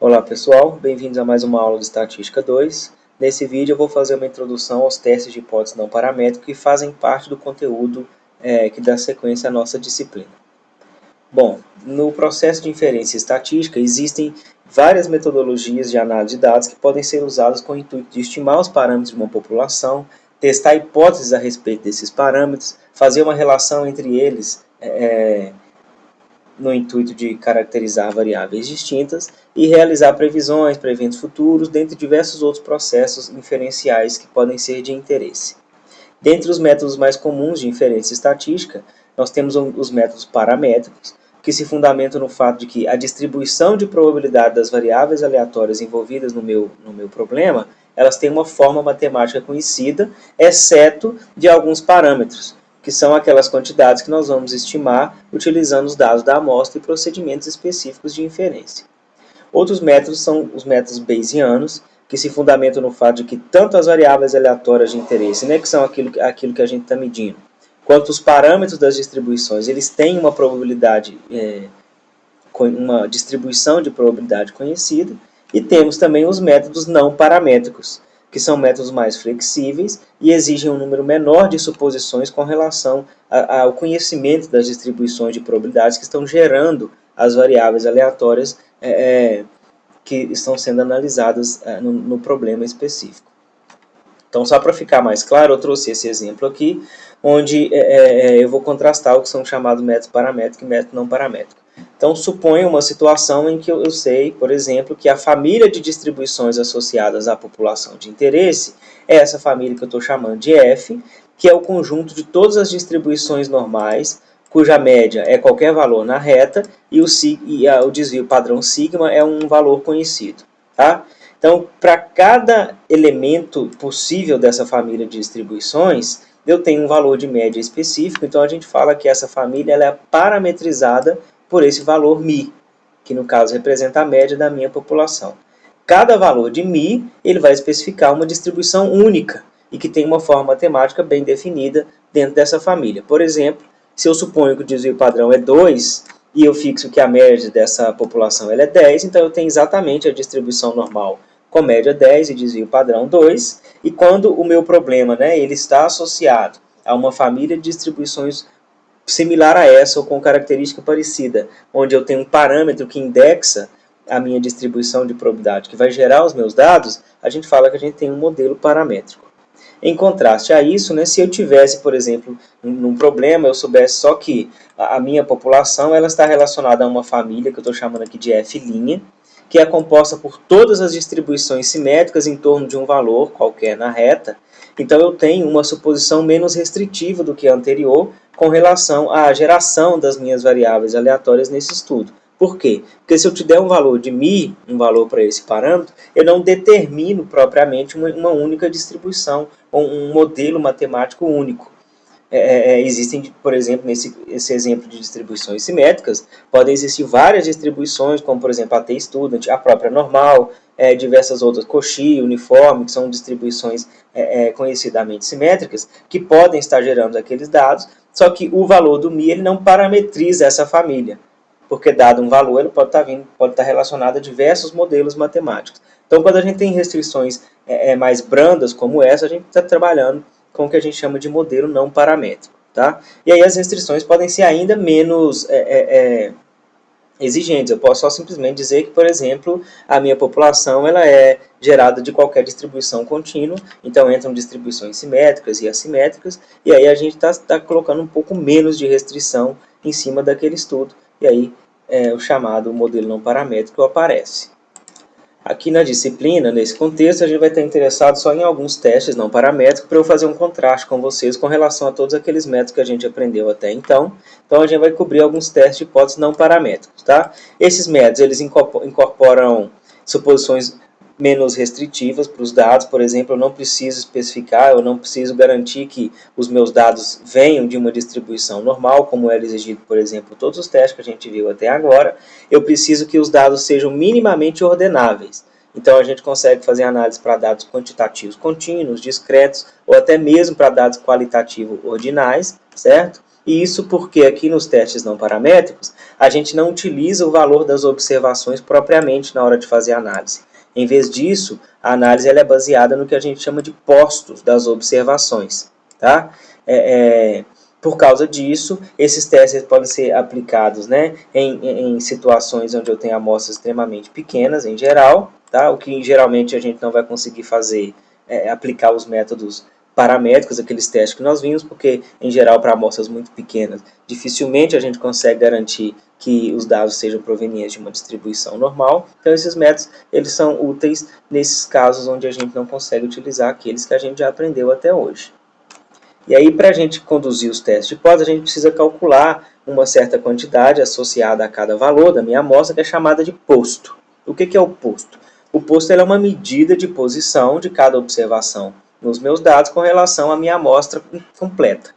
Olá pessoal, bem-vindos a mais uma aula de Estatística 2. Nesse vídeo eu vou fazer uma introdução aos testes de hipótese não paramétrica que fazem parte do conteúdo que dá sequência à nossa disciplina. Bom, no processo de inferência estatística existem várias metodologias de análise de dados que podem ser usadas com o intuito de estimar os parâmetros de uma população, testar hipóteses a respeito desses parâmetros, fazer uma relação entre eles no intuito de caracterizar variáveis distintas e realizar previsões para eventos futuros, dentre diversos outros processos inferenciais que podem ser de interesse. Dentre os métodos mais comuns de inferência estatística, nós temos os métodos paramétricos, que se fundamentam no fato de que a distribuição de probabilidade das variáveis aleatórias envolvidas no meu problema, elas têm uma forma matemática conhecida, exceto de alguns parâmetros, que são aquelas quantidades que nós vamos estimar utilizando os dados da amostra e procedimentos específicos de inferência. Outros métodos são os métodos bayesianos, que se fundamentam no fato de que tanto as variáveis aleatórias de interesse, né, que são aquilo que a gente está medindo, quanto os parâmetros das distribuições, eles têm uma probabilidade, uma distribuição de probabilidade conhecida, e temos também os métodos não paramétricos, que são métodos mais flexíveis e exigem um número menor de suposições com relação ao conhecimento das distribuições de probabilidades que estão gerando as variáveis aleatórias que estão sendo analisadas no problema específico. Então, só para ficar mais claro, eu trouxe esse exemplo aqui, onde eu vou contrastar o que são chamados métodos paramétricos e métodos não paramétricos. Então, suponha uma situação em que eu sei, por exemplo, que a família de distribuições associadas à população de interesse é essa família que eu estou chamando de F, que é o conjunto de todas as distribuições normais, cuja média é qualquer valor na reta, e o desvio padrão sigma é um valor conhecido. Tá? Então, para cada elemento possível dessa família de distribuições, eu tenho um valor de média específico, então a gente fala que essa família ela é parametrizada por esse valor μ, que no caso representa a média da minha população. Cada valor de μ ele vai especificar uma distribuição única e que tem uma forma matemática bem definida dentro dessa família. Por exemplo, se eu suponho que o desvio padrão é 2 e eu fixo que a média dessa população ela é 10, então eu tenho exatamente a distribuição normal com média 10 e desvio padrão 2, e quando o meu problema ele está associado a uma família de distribuições similar a essa ou com característica parecida, onde eu tenho um parâmetro que indexa a minha distribuição de probabilidade, que vai gerar os meus dados, a gente fala que a gente tem um modelo paramétrico. Em contraste a isso, se eu tivesse, por exemplo, num problema, eu soubesse só que a minha população ela está relacionada a uma família, que eu estou chamando aqui de F', que é composta por todas as distribuições simétricas em torno de um valor qualquer na reta, então eu tenho uma suposição menos restritiva do que a anterior com relação à geração das minhas variáveis aleatórias nesse estudo. Por quê? Porque se eu te der um valor de μ, um valor para esse parâmetro, eu não determino propriamente uma única distribuição, ou um modelo matemático único. Existem, por exemplo, nesse exemplo de distribuições simétricas, podem existir várias distribuições, como por exemplo a t-student, a própria normal, diversas outras, Cauchy, uniforme, que são distribuições conhecidamente simétricas, que podem estar gerando aqueles dados, só que o valor do μ ele não parametriza essa família, porque dado um valor ele pode estar relacionado a diversos modelos matemáticos. Então, quando a gente tem restrições mais brandas como essa, a gente está trabalhando com o que a gente chama de modelo não paramétrico. Tá? E aí as restrições podem ser ainda menos exigentes. Eu posso só simplesmente dizer que, por exemplo, a minha população ela é gerada de qualquer distribuição contínua, então entram distribuições simétricas e assimétricas, e aí a gente está colocando um pouco menos de restrição em cima daquele estudo, e aí o chamado modelo não paramétrico aparece. Aqui na disciplina, nesse contexto, a gente vai estar interessado só em alguns testes não paramétricos para eu fazer um contraste com vocês com relação a todos aqueles métodos que a gente aprendeu até então. Então, a gente vai cobrir alguns testes de hipóteses não paramétricos. Tá? Esses métodos eles incorporam suposições menos restritivas para os dados. Por exemplo, eu não preciso especificar, eu não preciso garantir que os meus dados venham de uma distribuição normal, como era exigido, por exemplo, todos os testes que a gente viu até agora. Eu preciso que os dados sejam minimamente ordenáveis. Então, a gente consegue fazer análise para dados quantitativos contínuos, discretos, ou até mesmo para dados qualitativos ordinais, certo? E isso porque aqui nos testes não paramétricos, a gente não utiliza o valor das observações propriamente na hora de fazer a análise. Em vez disso, a análise ela é baseada no que a gente chama de postos das observações. Tá? Por causa disso, esses testes podem ser aplicados, né, em situações onde eu tenho amostras extremamente pequenas, em geral, tá? O que geralmente a gente não vai conseguir fazer é aplicar os métodos paramétricos, aqueles testes que nós vimos, porque, em geral, para amostras muito pequenas, dificilmente a gente consegue garantir que os dados sejam provenientes de uma distribuição normal. Então, esses métodos eles são úteis nesses casos onde a gente não consegue utilizar aqueles que a gente já aprendeu até hoje. E aí, para a gente conduzir os testes de hipótese, a gente precisa calcular uma certa quantidade associada a cada valor da minha amostra, que é chamada de posto. O que é o posto? O posto é uma medida de posição de cada observação nos meus dados com relação à minha amostra completa.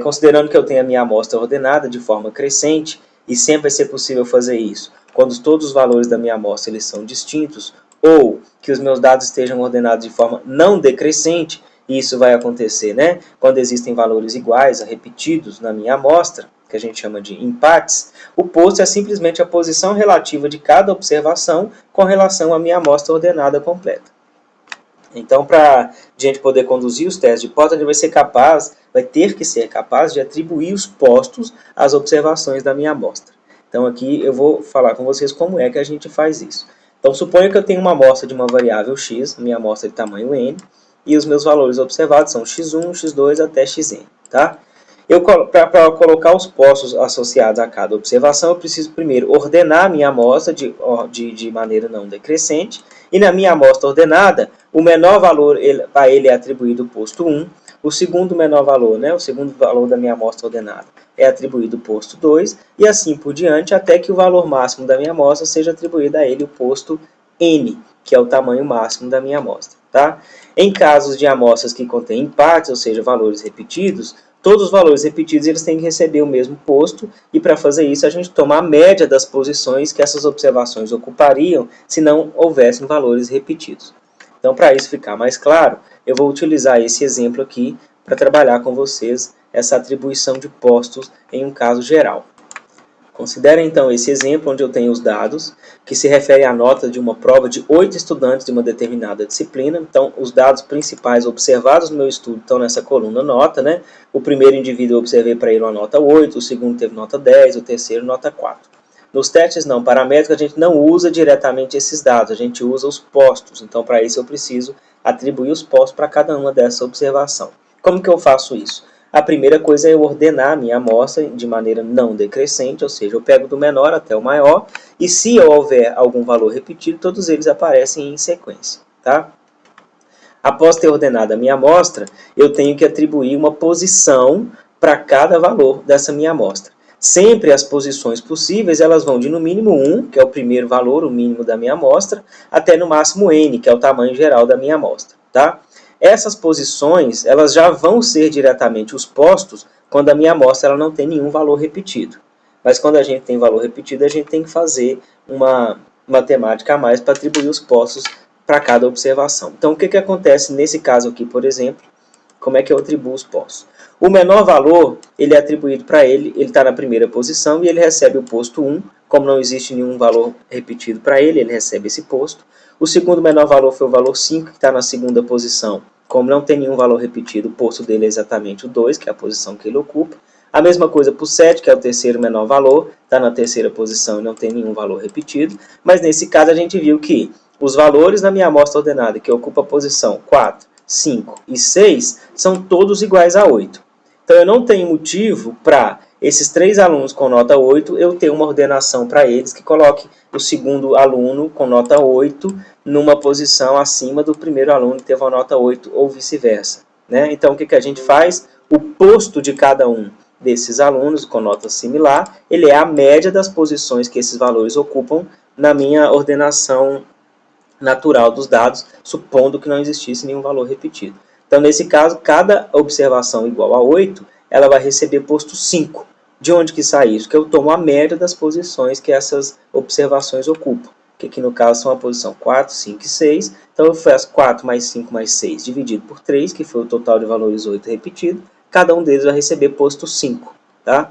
Considerando que eu tenho a minha amostra ordenada de forma crescente, e sempre vai ser possível fazer isso quando todos os valores da minha amostra eles são distintos, ou que os meus dados estejam ordenados de forma não decrescente, e isso vai acontecer, né, quando existem valores iguais, repetidos na minha amostra, que a gente chama de empates. O posto é simplesmente a posição relativa de cada observação com relação à minha amostra ordenada completa. Então, para a gente poder conduzir os testes de hipótese, a gente vai ter que ser capaz de atribuir os postos às observações da minha amostra. Então, aqui eu vou falar com vocês como é que a gente faz isso. Então, suponha que eu tenho uma amostra de uma variável x, minha amostra de tamanho n, e os meus valores observados são x1, x2 até xn. Tá? Para colocar os postos associados a cada observação, eu preciso primeiro ordenar a minha amostra de maneira não decrescente, e na minha amostra ordenada, o menor valor para ele é atribuído o posto 1, o segundo menor valor, né, o segundo valor da minha amostra ordenada, é atribuído o posto 2, e assim por diante, até que o valor máximo da minha amostra seja atribuído a ele o posto n, que é o tamanho máximo da minha amostra. Tá? Em casos de amostras que contêm empates, ou seja, valores repetidos, todos os valores repetidos eles têm que receber o mesmo posto, e para fazer isso a gente toma a média das posições que essas observações ocupariam se não houvessem valores repetidos. Então, para isso ficar mais claro, eu vou utilizar esse exemplo aqui para trabalhar com vocês essa atribuição de postos em um caso geral. Considere então esse exemplo onde eu tenho os dados, que se refere à nota de uma prova de 8 estudantes de uma determinada disciplina. Então, os dados principais observados no meu estudo estão nessa coluna nota, né? O primeiro indivíduo eu observei para ele uma nota 8, o segundo teve nota 10, o terceiro nota 4. Nos testes não paramétricos, a gente não usa diretamente esses dados, a gente usa os postos. Então, para isso eu preciso atribuir os postos para cada uma dessa observação. Como que eu faço isso? A primeira coisa é eu ordenar a minha amostra de maneira não decrescente, ou seja, eu pego do menor até o maior, e se houver algum valor repetido, todos eles aparecem em sequência. Tá? Após ter ordenado a minha amostra, eu tenho que atribuir uma posição para cada valor dessa minha amostra. Sempre as posições possíveis, elas vão de no mínimo 1, que é o primeiro valor, o mínimo da minha amostra, até no máximo n, que é o tamanho geral da minha amostra. Tá? Essas posições elas já vão ser diretamente os postos quando a minha amostra ela não tem nenhum valor repetido. Mas quando a gente tem valor repetido, a gente tem que fazer uma matemática a mais para atribuir os postos para cada observação. Então, o que acontece nesse caso aqui, por exemplo? Como é que eu atribuo os postos? O menor valor, ele é atribuído para ele está na primeira posição e ele recebe o posto 1. Como não existe nenhum valor repetido para ele, ele recebe esse posto. O segundo menor valor foi o valor 5, que está na segunda posição. Como não tem nenhum valor repetido, o posto dele é exatamente o 2, que é a posição que ele ocupa. A mesma coisa para o 7, que é o terceiro menor valor, está na terceira posição e não tem nenhum valor repetido. Mas nesse caso a gente viu que os valores na minha amostra ordenada, que ocupa a posição 4, 5 e 6, são todos iguais a 8. Então eu não tenho motivo para esses 3 alunos com nota 8, eu ter uma ordenação para eles que coloque o segundo aluno com nota 8 numa posição acima do primeiro aluno que teve uma nota 8 ou vice-versa. Né? Então o que a gente faz? O posto de cada um desses alunos com nota similar, ele é a média das posições que esses valores ocupam na minha ordenação natural dos dados, supondo que não existisse nenhum valor repetido. Então, nesse caso, cada observação igual a 8, ela vai receber posto 5. De onde que sai isso? Que eu tomo a média das posições que essas observações ocupam. Que aqui no caso são a posição 4, 5 e 6. Então, eu faço 4 mais 5 mais 6 dividido por 3, que foi o total de valores 8 repetido. cada um deles vai receber posto 5, tá?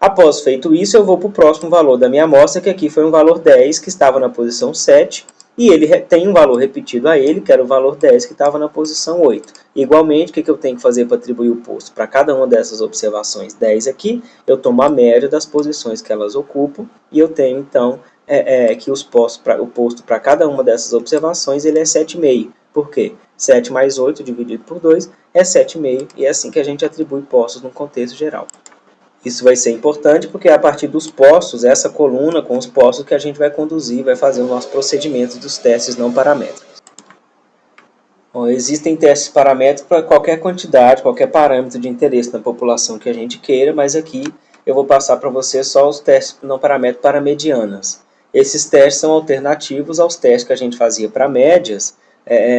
Após feito isso, eu vou para o próximo valor da minha amostra, que aqui foi um valor 10, que estava na posição 7, e ele tem um valor repetido a ele, que era o valor 10, que estava na posição 8. Igualmente, o que eu tenho que fazer para atribuir o posto? Para cada uma dessas observações 10 aqui, eu tomo a média das posições que elas ocupam, e eu tenho, então, que o posto para cada uma dessas observações ele é 7,5. Por quê? 7 mais 8 dividido por 2 é 7,5, e é assim que a gente atribui postos no contexto geral. Isso vai ser importante porque é a partir dos postos, essa coluna com os postos, que a gente vai conduzir, vai fazer o nosso procedimento dos testes não paramétricos. Bom, existem testes paramétricos para qualquer quantidade, qualquer parâmetro de interesse na população que a gente queira, mas aqui eu vou passar para você só os testes não paramétricos para medianas. Esses testes são alternativos aos testes que a gente fazia para médias,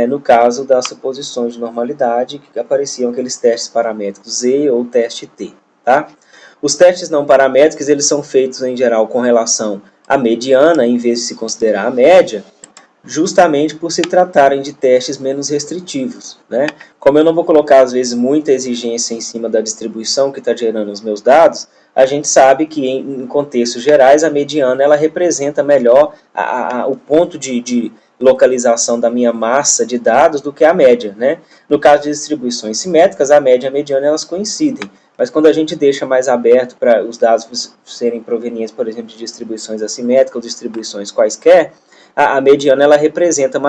no caso das suposições de normalidade, que apareciam aqueles testes paramétricos Z ou teste T, tá? Os testes não paramétricos eles são feitos em geral com relação à mediana, em vez de se considerar a média, justamente por se tratarem de testes menos restritivos, né? Como eu não vou colocar, às vezes, muita exigência em cima da distribuição que está gerando os meus dados, a gente sabe que, em contextos gerais, a mediana ela representa melhor o ponto de localização da minha massa de dados do que a média, né? No caso de distribuições simétricas, a média e a mediana elas coincidem. Mas quando a gente deixa mais aberto para os dados serem provenientes, por exemplo, de distribuições assimétricas ou distribuições quaisquer, a mediana ela representa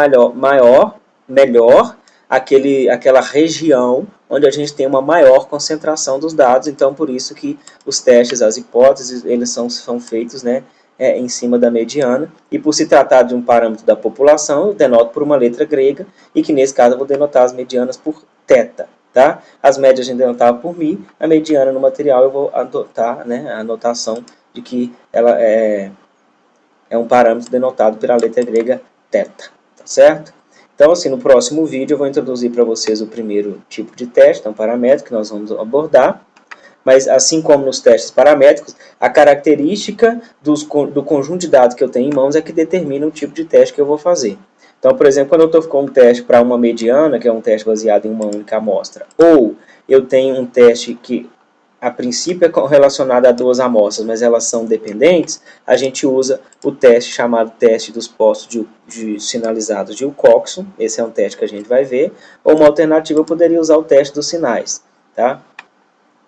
melhor aquela região onde a gente tem uma maior concentração dos dados. Então, por isso que os testes, as hipóteses, eles são feitos, né, em cima da mediana. E por se tratar de um parâmetro da população, eu denoto por uma letra grega, e que nesse caso eu vou denotar as medianas por θ. Tá? As médias a gente denotava por μ, a mediana no material eu vou adotar, né, a anotação de que ela é um parâmetro denotado pela letra grega θ, tá certo? Então, assim, no próximo vídeo eu vou introduzir para vocês o primeiro tipo de teste, então paramétrico, que nós vamos abordar. Mas, assim como nos testes paramétricos, a característica do conjunto de dados que eu tenho em mãos é que determina o tipo de teste que eu vou fazer. Então, por exemplo, quando eu estou com um teste para uma mediana, que é um teste baseado em uma única amostra, ou eu tenho um teste que, a princípio, é relacionado a duas amostras, mas elas são dependentes, a gente usa o teste chamado teste dos postos sinalizados de Wilcoxon. Esse é um teste que a gente vai ver. Ou uma alternativa, eu poderia usar o teste dos sinais, tá?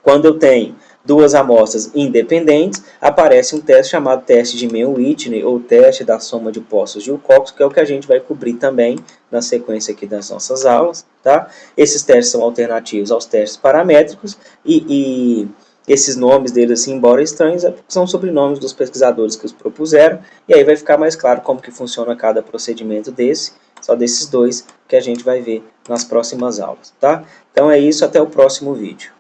Quando eu tenho duas amostras independentes, aparece um teste chamado teste de Mann-Whitney, ou teste da soma de postos de Wilcoxon, que é o que a gente vai cobrir também na sequência aqui das nossas aulas, tá? Esses testes são alternativos aos testes paramétricos, e esses nomes deles, assim, embora estranhos, são sobrenomes dos pesquisadores que os propuseram, e aí vai ficar mais claro como que funciona cada procedimento só desses dois, que a gente vai ver nas próximas aulas, tá? Então é isso, até o próximo vídeo.